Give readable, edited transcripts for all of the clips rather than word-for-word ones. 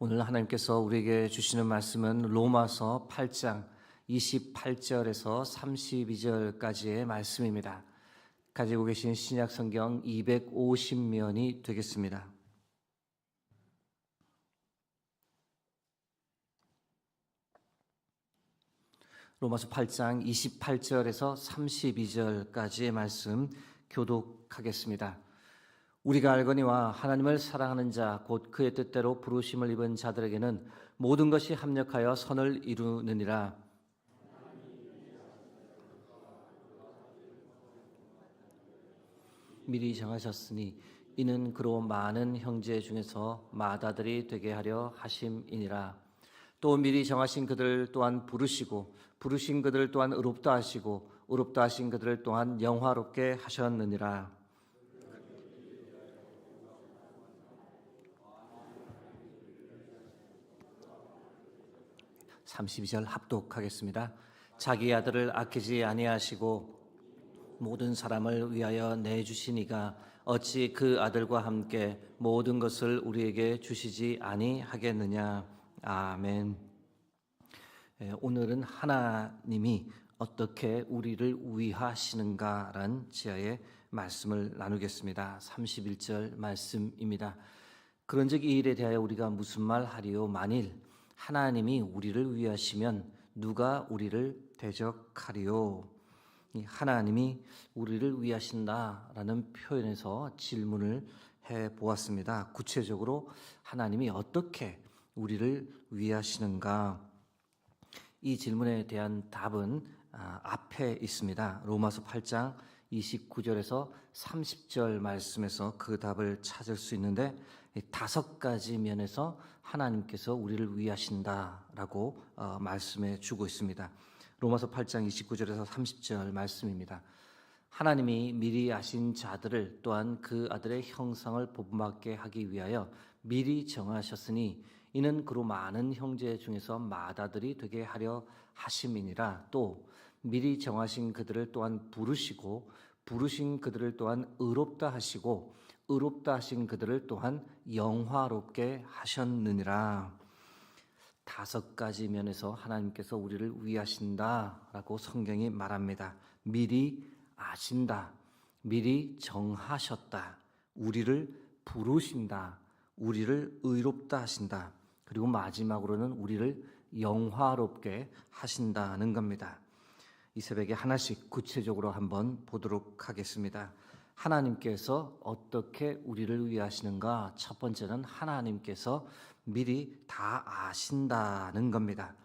오늘 하나님께서 우리에게 주시는 말씀은 로마서 8장 28절에서 32절까지의 말씀입니다. 가지고 계신 신약 성경 250면이 되겠습니다. 로마서 8장 28절에서 32절까지의 말씀 교독하겠습니다. 우리가 알거니와 하나님을 사랑하는 자 곧 그의 뜻대로 부르심을 입은 자들에게는 모든 것이 합력하여 선을 이루느니라. 미리 정하셨으니 이는 그로 많은 형제 중에서 맏아들이 되게 하려 하심이니라. 또 미리 정하신 그들 또한 부르시고 부르신 그들 또한 의롭다 하시고 의롭다 하신 그들 또한 영화롭게 하셨느니라. 32절 합독하겠습니다. 자기 아들을 아끼지 아니하시고 모든 사람을 위하여 내주시니가 어찌 그 아들과 함께 모든 것을 우리에게 주시지 아니하겠느냐. 아멘. 오늘은 하나님이 어떻게 우리를 위하시는가라는 지하의 말씀을 나누겠습니다. 31절 말씀입니다. 그런즉 이 일에 대하여 우리가 무슨 말 하리요? 만일 하나님이 우리를 위하시면 누가 우리를 대적하리요? 하나님이 우리를 위하신다라는 표현에서 질문을 해보았습니다. 구체적으로 하나님이 어떻게 우리를 위하시는가? 이 질문에 대한 답은 앞에 있습니다. 로마서 8장 29절에서 30절 말씀에서 그 답을 찾을 수 있는데 5가지 면에서 하나님께서 우리를 위하신다라고 말씀해 주고 있습니다. 로마서 8장 29절에서 30절 말씀입니다. 하나님이 미리 아신 자들을 또한 그 아들의 형상을 본받게 하기 위하여 미리 정하셨으니 이는 그로 많은 형제 중에서 맏아들이 되게 하려 하심이니라. 또 미리 정하신 그들을 또한 부르시고 부르신 그들을 또한 의롭다 하시고 의롭다 하신 그들을 또한 영화롭게 하셨느니라. 5가지 면에서 하나님께서 우리를 위하신다라고 성경이 말합니다. 미리 아신다, 미리 정하셨다, 우리를 부르신다, 우리를 의롭다 하신다, 그리고 마지막으로는 우리를 영화롭게 하신다는 겁니다. 이 새벽에 하나씩 구체적으로 한번 보도록 하겠습니다. 하나님께서 어떻게 우리를 위하시는가? 첫 번째는 하나님께서 미리 다 아신다는 겁니다.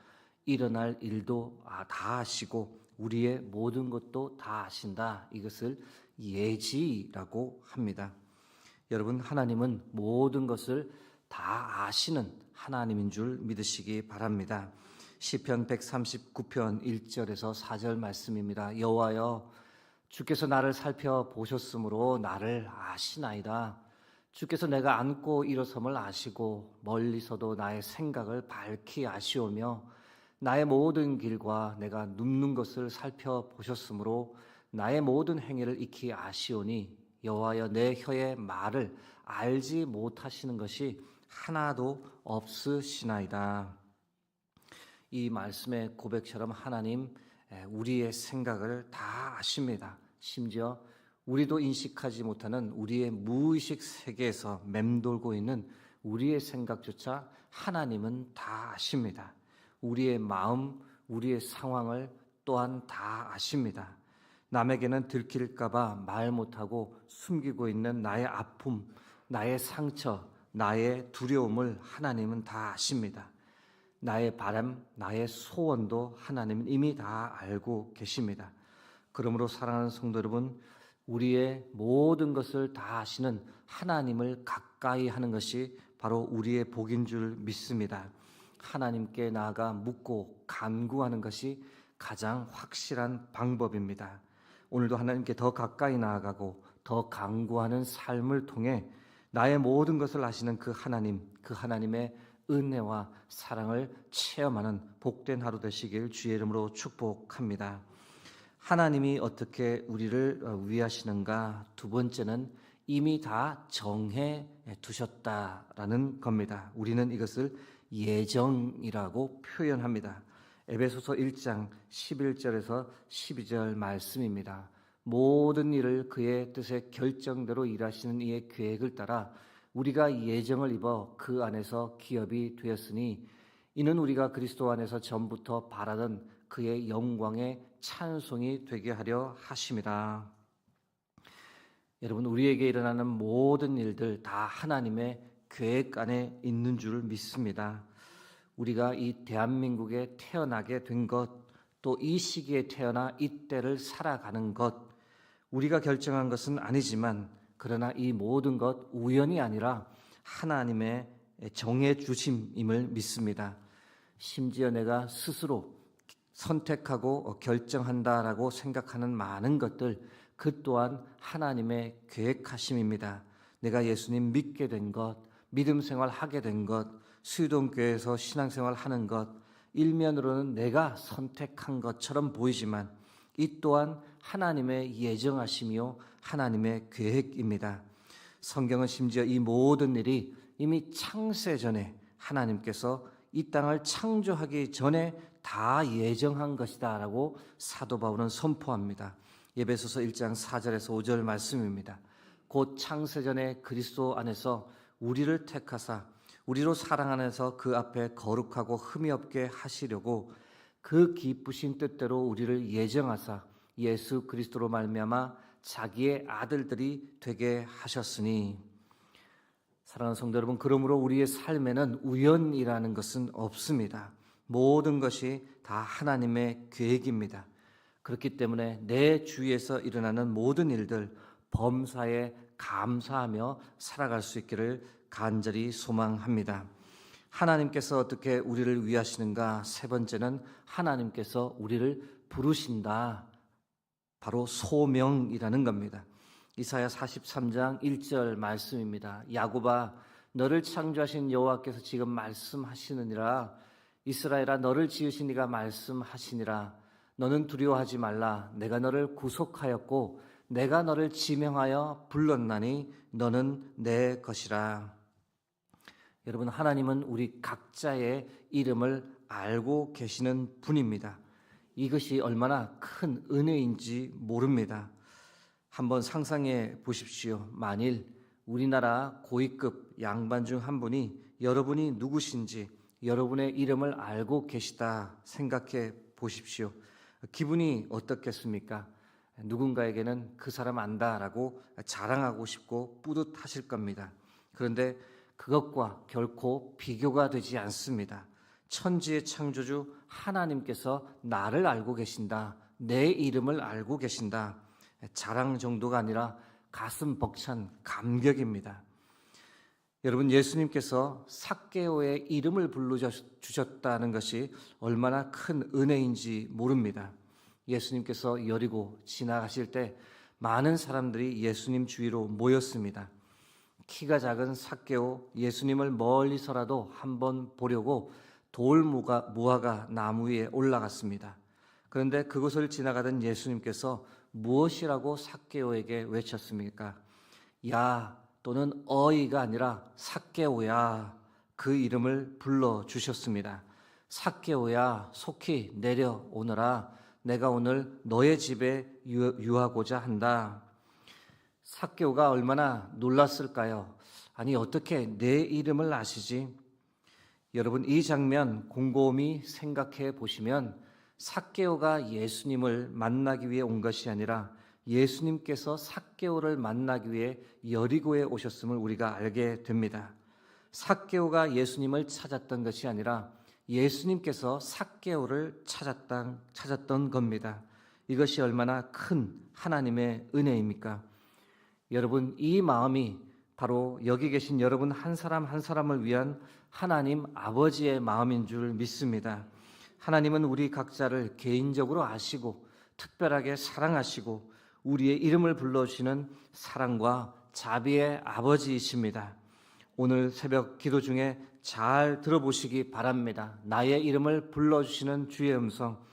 일어날 일도 다 아시고 우리의 모든 것도 다 아신다. 이것을 예지라고 합니다. 여러분, 하나님은 모든 것을 다 아시는 하나님인 줄 믿으시기 바랍니다. 시편 139편 1절에서 4절 말씀입니다. 여호와여, 주께서 나를 살펴보셨으므로 나를 아시나이다. 주께서 내가 앉고 일어섬을 아시고 멀리서도 나의 생각을 밝히 아시오며 나의 모든 길과 내가 눕는 것을 살펴보셨으므로 나의 모든 행위를 익히 아시오니 여호와여, 내 혀의 말을 알지 못하시는 것이 하나도 없으시나이다. 이 말씀의 고백처럼 하나님 우리의 생각을 다 아십니다. 심지어 우리도 인식하지 못하는 우리의 무의식 세계에서 맴돌고 있는 우리의 생각조차 하나님은 다 아십니다. 우리의 마음, 우리의 상황을 또한 다 아십니다. 남에게는 들킬까 봐 말 못하고 숨기고 있는 나의 아픔, 나의 상처, 나의 두려움을 하나님은 다 아십니다. 나의 바람, 나의 소원도 하나님은 이미 다 알고 계십니다. 그러므로 사랑하는 성도 여러분, 우리의 모든 것을 다 아시는 하나님을 가까이 하는 것이 바로 우리의 복인 줄 믿습니다. 하나님께 나아가 묻고 간구하는 것이 가장 확실한 방법입니다. 오늘도 하나님께 더 가까이 나아가고 더 간구하는 삶을 통해 나의 모든 것을 아시는 그 하나님, 그 하나님의 은혜와 사랑을 체험하는 복된 하루 되시길 주의 이름으로 축복합니다. 하나님이 어떻게 우리를 위하시는가? 두 번째는 이미 다 정해 두셨다라는 겁니다. 우리는 이것을 예정이라고 표현합니다. 에베소서 1장 11절에서 12절 말씀입니다. 모든 일을 그의 뜻의 결정대로 일하시는 이의 계획을 따라 우리가 예정을 입어 그 안에서 기업이 되었으니 이는 우리가 그리스도 안에서 전부터 바라던 그의 영광의 찬송이 되게 하려 하심이라. 여러분, 우리에게 일어나는 모든 일들 다 하나님의 계획 안에 있는 줄 믿습니다. 우리가 이 대한민국에 태어나게 된 것, 또 이 시기에 태어나 이때를 살아가는 것, 우리가 결정한 것은 아니지만 그러나 이 모든 것 우연이 아니라 하나님의 정해 주심임을 믿습니다. 심지어 내가 스스로 선택하고 결정한다라고 생각하는 많은 것들, 그 또한 하나님의 계획하심입니다. 내가 예수님 믿게 된 것, 믿음 생활 하게 된 것, 수유동교회에서 신앙생활 하는 것, 일면으로는 내가 선택한 것처럼 보이지만 이 또한 하나님의 예정하심이요 하나님의 계획입니다. 성경은 심지어 이 모든 일이 이미 창세 전에 하나님께서 이 땅을 창조하기 전에 다 예정한 것이다 라고 사도 바울은 선포합니다. 에베소서 1장 4절에서 5절 말씀입니다. 곧 창세 전에 그리스도 안에서 우리를 택하사 우리로 사랑 안에서 그 앞에 거룩하고 흠이 없게 하시려고 그 기쁘신 뜻대로 우리를 예정하사 예수 그리스도로 말미암아 자기의 아들들이 되게 하셨으니. 사랑하는 성도 여러분, 그러므로 우리의 삶에는 우연이라는 것은 없습니다. 모든 것이 다 하나님의 계획입니다. 그렇기 때문에 내 주위에서 일어나는 모든 일들 범사에 감사하며 살아갈 수 있기를 간절히 소망합니다. 하나님께서 어떻게 우리를 위하시는가? 세 번째는 하나님께서 우리를 부르신다. 바로 소명이라는 겁니다. 이사야 43장 1절 말씀입니다. 야곱아, 너를 창조하신 여호와께서 지금 말씀하시느니라. 이스라엘아, 너를 지으신 이가 말씀하시니라. 너는 두려워하지 말라. 내가 너를 구속하였고 내가 너를 지명하여 불렀나니 너는 내 것이라. 여러분, 하나님은 우리 각자의 이름을 알고 계시는 분입니다. 이것이 얼마나 큰 은혜인지 모릅니다. 한번 상상해 보십시오. 만일 우리나라 고위급 양반 중 한 분이 여러분이 누구신지 여러분의 이름을 알고 계시다 생각해 보십시오. 기분이 어떻겠습니까? 누군가에게는 그 사람 안다라고 자랑하고 싶고 뿌듯하실 겁니다. 그런데 그것과 결코 비교가 되지 않습니다. 천지의 창조주 하나님께서 나를 알고 계신다. 내 이름을 알고 계신다. 자랑 정도가 아니라 가슴 벅찬 감격입니다. 여러분, 예수님께서 삭개오의 이름을 불러주셨다는 것이 얼마나 큰 은혜인지 모릅니다. 예수님께서 여리고 지나가실 때 많은 사람들이 예수님 주위로 모였습니다. 키가 작은 삭개오, 예수님을 멀리서라도 한번 보려고 돌무화과 나무 위에 올라갔습니다. 그런데 그곳을 지나가던 예수님께서 무엇이라고 삭개오에게 외쳤습니까? 야, 또는 어이가 아니라 삭개오야. 그 이름을 불러주셨습니다. 삭개오야, 속히 내려오너라. 내가 오늘 너의 집에 유하고자 한다. 삭개오가 얼마나 놀랐을까요? 아니, 어떻게 내 이름을 아시지? 여러분, 이 장면 곰곰이 생각해 보시면 삭개오가 예수님을 만나기 위해 온 것이 아니라 예수님께서 삭개오를 만나기 위해 여리고에 오셨음을 우리가 알게 됩니다. 삭개오가 예수님을 찾았던 것이 아니라 예수님께서 삭개오를 찾았던 겁니다. 이것이 얼마나 큰 하나님의 은혜입니까? 여러분, 이 마음이 바로 여기 계신 여러분 한 사람 한 사람을 위한 하나님 아버지의 마음인 줄 믿습니다. 하나님은 우리 각자를 개인적으로 아시고 특별하게 사랑하시고 우리의 이름을 불러주시는 사랑과 자비의 아버지이십니다. 오늘 새벽 기도 중에 잘 들어보시기 바랍니다. 나의 이름을 불러주시는 주의 음성,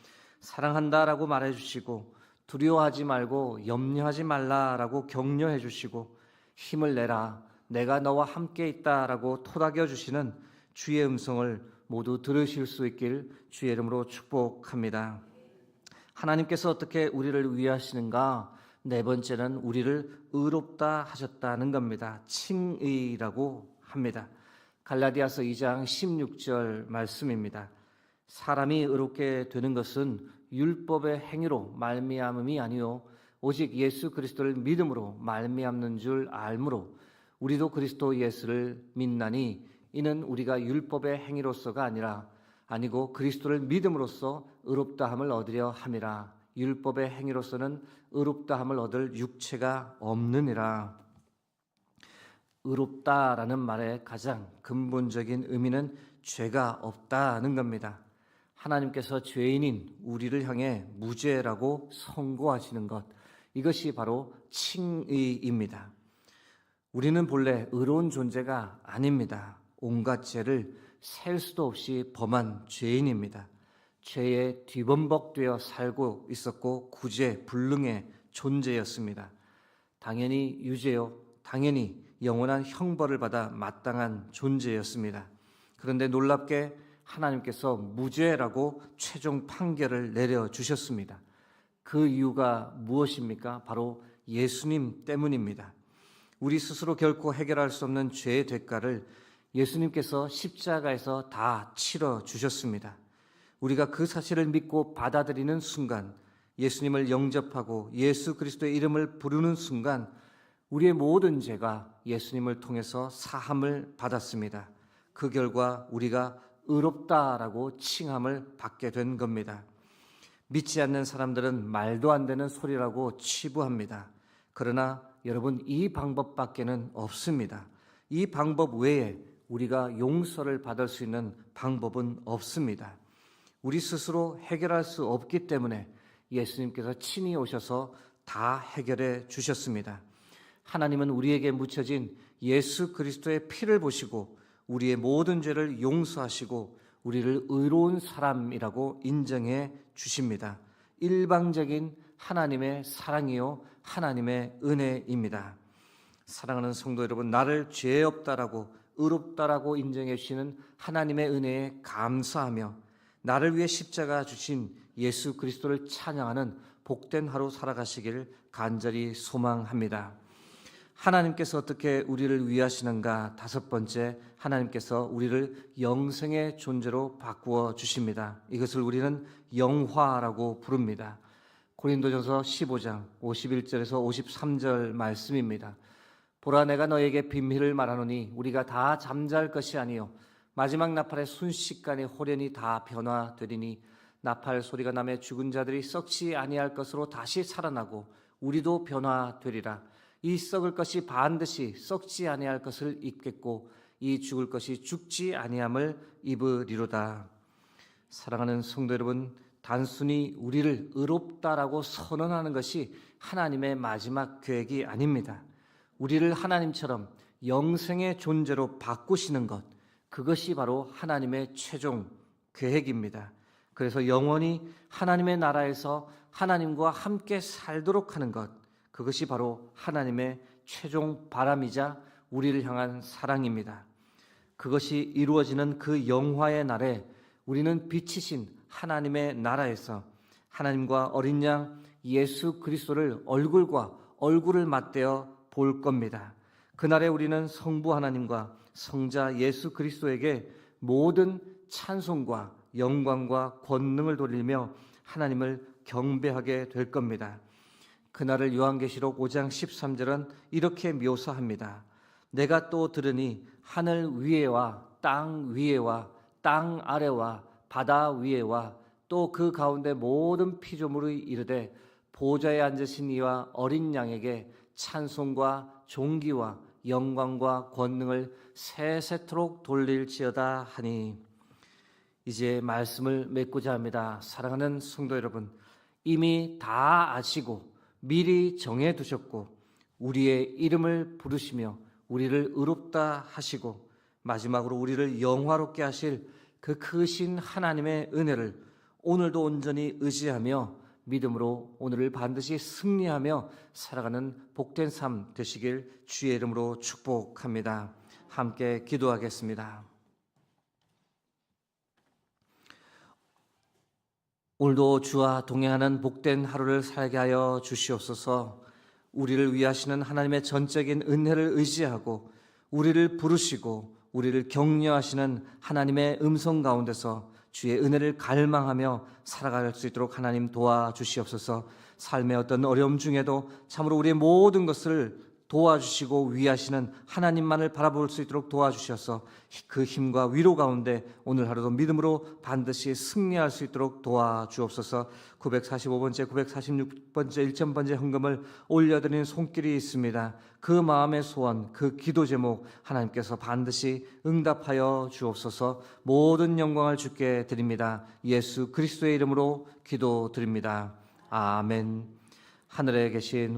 사랑한다라고 말해주시고 두려워하지 말고 염려하지 말라라고 격려해 주시고 힘을 내라, 내가 너와 함께 있다라고 토닥여 주시는 주의 음성을 모두 들으실 수 있길 주의 이름으로 축복합니다. 하나님께서 어떻게 우리를 위하시는가? 네 번째는 우리를 의롭다 하셨다는 겁니다. 칭의라고 합니다. 갈라디아서 2장 16절 말씀입니다. 사람이 의롭게 되는 것은 율법의 행위로 말미암음이 아니요 오직 예수 그리스도를 믿음으로 말미암는 줄 알므로 우리도 그리스도 예수를 믿나니 이는 우리가 율법의 행위로서가 아니고 그리스도를 믿음으로써 의롭다함을 얻으려 함이라. 율법의 행위로서는 의롭다함을 얻을 육체가 없느니라. 의롭다라는 말의 가장 근본적인 의미는 죄가 없다는 겁니다. 하나님께서 죄인인 우리를 향해 무죄라고 선고하시는 것, 이것이 바로 칭의입니다. 우리는 본래 의로운 존재가 아닙니다. 온갖 죄를 셀 수도 없이 범한 죄인입니다. 죄에 뒤범벅되어 살고 있었고 구제불능의 존재였습니다. 당연히 유죄요, 당연히 영원한 형벌을 받아 마땅한 존재였습니다. 그런데 놀랍게 하나님께서 무죄라고 최종 판결을 내려주셨습니다. 그 이유가 무엇입니까? 바로 예수님 때문입니다. 우리 스스로 결코 해결할 수 없는 죄의 대가를 예수님께서 십자가에서 다 치러주셨습니다. 우리가 그 사실을 믿고 받아들이는 순간, 예수님을 영접하고 예수 그리스도의 이름을 부르는 순간 우리의 모든 죄가 예수님을 통해서 사함을 받았습니다. 그 결과 우리가 의롭다라고 칭함을 받게 된 겁니다. 믿지 않는 사람들은 말도 안 되는 소리라고 치부합니다. 그러나 여러분, 이 방법밖에는 없습니다. 이 방법 외에 우리가 용서를 받을 수 있는 방법은 없습니다. 우리 스스로 해결할 수 없기 때문에 예수님께서 친히 오셔서 다 해결해 주셨습니다. 하나님은 우리에게 묻혀진 예수 그리스도의 피를 보시고 우리의 모든 죄를 용서하시고 우리를 의로운 사람이라고 인정해 주십니다. 일방적인 하나님의 사랑이요 하나님의 은혜입니다. 사랑하는 성도 여러분, 나를 죄 없다라고 의롭다라고 인정해 주시는 하나님의 은혜에 감사하며 나를 위해 십자가 주신 예수 그리스도를 찬양하는 복된 하루 살아가시기를 간절히 소망합니다. 하나님께서 어떻게 우리를 위하시는가? 다섯 번째, 하나님께서 우리를 영생의 존재로 바꾸어 주십니다. 이것을 우리는 영화라고 부릅니다. 고린도전서 15장 51절에서 53절 말씀입니다. 보라, 내가 너에게 비밀을 말하노니 우리가 다 잠잘 것이 아니요 마지막 나팔의 순식간에 호련히 다 변화되리니 나팔 소리가 나매 죽은 자들이 썩지 아니할 것으로 다시 살아나고 우리도 변화되리라. 이 썩을 것이 반드시 썩지 아니할 것을 입겠고 이 죽을 것이 죽지 아니함을 입으리로다. 사랑하는 성도 여러분, 단순히 우리를 의롭다라고 선언하는 것이 하나님의 마지막 계획이 아닙니다. 우리를 하나님처럼 영생의 존재로 바꾸시는 것, 그것이 바로 하나님의 최종 계획입니다. 그래서 영원히 하나님의 나라에서 하나님과 함께 살도록 하는 것, 그것이 바로 하나님의 최종 바람이자 우리를 향한 사랑입니다. 그것이 이루어지는 그 영화의 날에 우리는 빛이신 하나님의 나라에서 하나님과 어린 양 예수 그리스도를 얼굴과 얼굴을 맞대어 볼 겁니다. 그날에 우리는 성부 하나님과 성자 예수 그리스도에게 모든 찬송과 영광과 권능을 돌리며 하나님을 경배하게 될 겁니다. 그날을 요한계시록 5장 13절은 이렇게 묘사합니다. 내가 또 들으니 하늘 위에와 땅 위에와 땅 아래와 바다 위에와 또 그 가운데 모든 피조물이 이르되 보좌에 앉으신 이와 어린 양에게 찬송과 존귀와 영광과 권능을 세세토록 돌릴지어다 하니. 이제 말씀을 맺고자 합니다. 사랑하는 성도 여러분, 이미 다 아시고 미리 정해두셨고 우리의 이름을 부르시며 우리를 의롭다 하시고 마지막으로 우리를 영화롭게 하실 그 크신 하나님의 은혜를 오늘도 온전히 의지하며 믿음으로 오늘을 반드시 승리하며 살아가는 복된 삶 되시길 주의 이름으로 축복합니다. 함께 기도하겠습니다. 오늘도 주와 동행하는 복된 하루를 살게 하여 주시옵소서. 우리를 위하시는 하나님의 전적인 은혜를 의지하고 우리를 부르시고 우리를 격려하시는 하나님의 음성 가운데서 주의 은혜를 갈망하며 살아갈 수 있도록 하나님 도와주시옵소서. 삶의 어떤 어려움 중에도 참으로 우리의 모든 것을 도와주시고 위하시는 하나님만을 바라볼 수 있도록 도와주셔서 그 힘과 위로 가운데 오늘 하루도 믿음으로 반드시 승리할 수 있도록 도와주옵소서. 945번째, 946번째, 1000번째 헌금을 올려드리는 손길이 있습니다. 그 마음의 소원, 그 기도 제목 하나님께서 반드시 응답하여 주옵소서. 모든 영광을 주께 드립니다. 예수 그리스도의 이름으로 기도드립니다. 아멘. 하늘에 계신